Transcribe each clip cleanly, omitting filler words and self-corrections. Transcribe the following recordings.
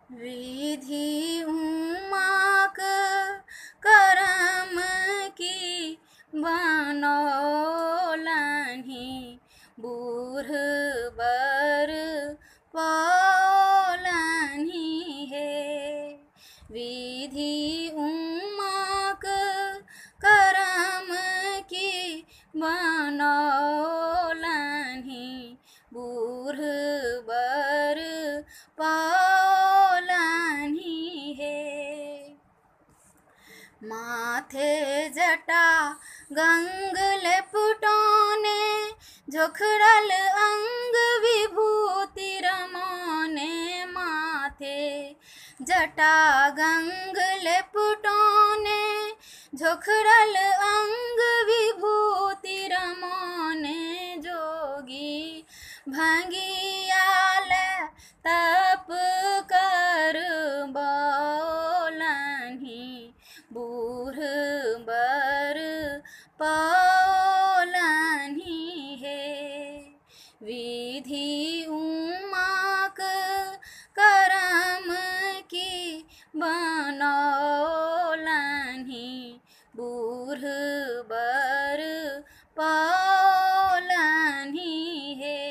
विधि उमाक करम की बनौलहि, बूढ़ बर पौलहि हे। विधि उमाक करम की बनौलहि, बूढ़ बर पौलहि हे। माथे जटा गंग लेपुटौने, झोखड़ल अंग विभूति रमौने। माथे जटा गंग लेपुटौने, झोखड़ल अंग विभूति रमौने। जोगी भंगियाल तप कर बौलहि, बूढ़ बर पौलहि हे। विधि उमाक करम की बनौलहि, बूढ़ बर पौलहि हे।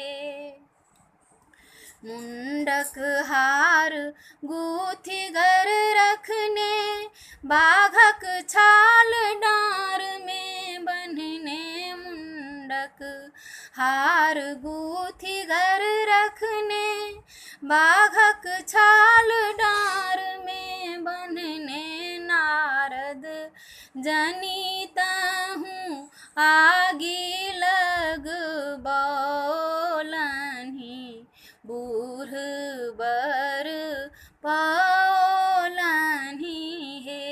मुंडक हार गूथी घर रखने, बाघक छाल डाँर में बन्हने। मुंडक हार गूथी घर रखने, बाघक छाल डाँर में बन्हने। नारद जनितहु आगि लग बौलहि, बूढ़ बर पौलहि हे।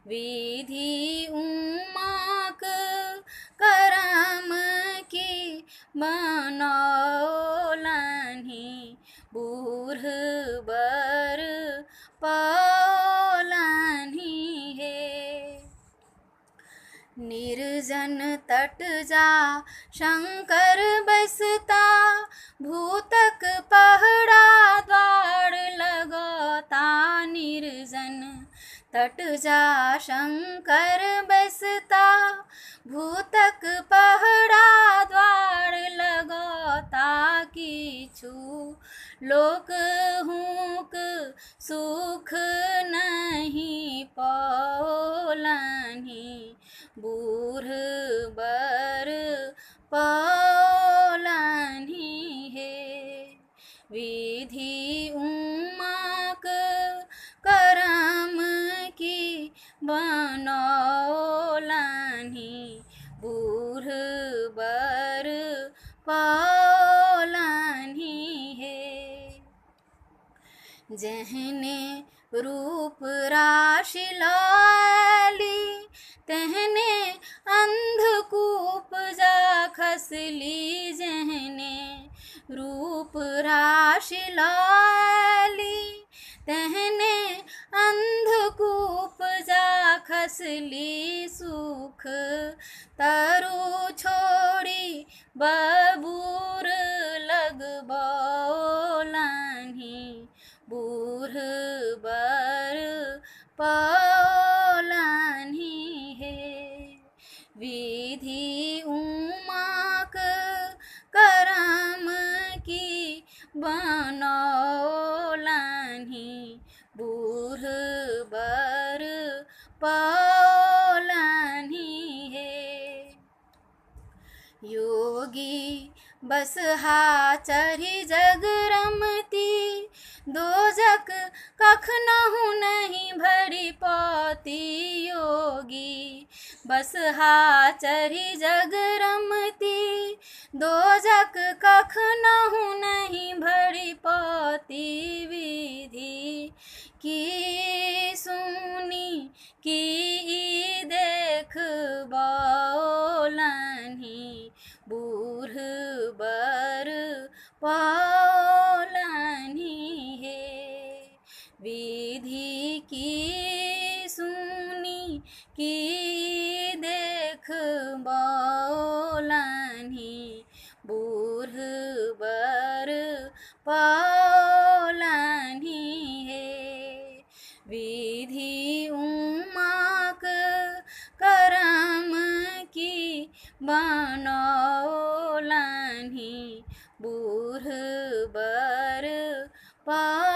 विधि उमाक करम की बनौलहि, बूढ़ बर पौलहि हे। निर्जन तट जा शंकर बसता, भूतक पहरा द्वार लगता। निर्जन तट जा शंकर बसता, भूतक पहरा द्वार लगता। किछु लोक हुक सुख नहीं पौलहि, बूढ़ बर पौलहि हे। विधि उमाक करम की बनौलहि, बूढ़ बर पौलहि हे। जहने रूप राशि लाली, तहने अंधकूप जा खसली। जहने रूप राशि लाली, तहने अंधकूप जा खसली। सुख तरु छोड़ी बबूर लग बौलहि, बूढ़ बर पौलहि हे। विधि उमाक करम की बनौलहि, बूढ़ बर पौलहि हे। योगी बसहा चढ़ी जग रमती, दोजक कखनहु नहीं भरी पौती। योगी बसहा चढ़ी जग रमती, दोजक कखनहु नहीं भरी पौती। विधि की सुनी की देख बौलहि, बूढ़ बर पौलहि हे। विधि की सुनी की देख बौलहि, बूढ़ बर पौलहि बूढ़ बर पा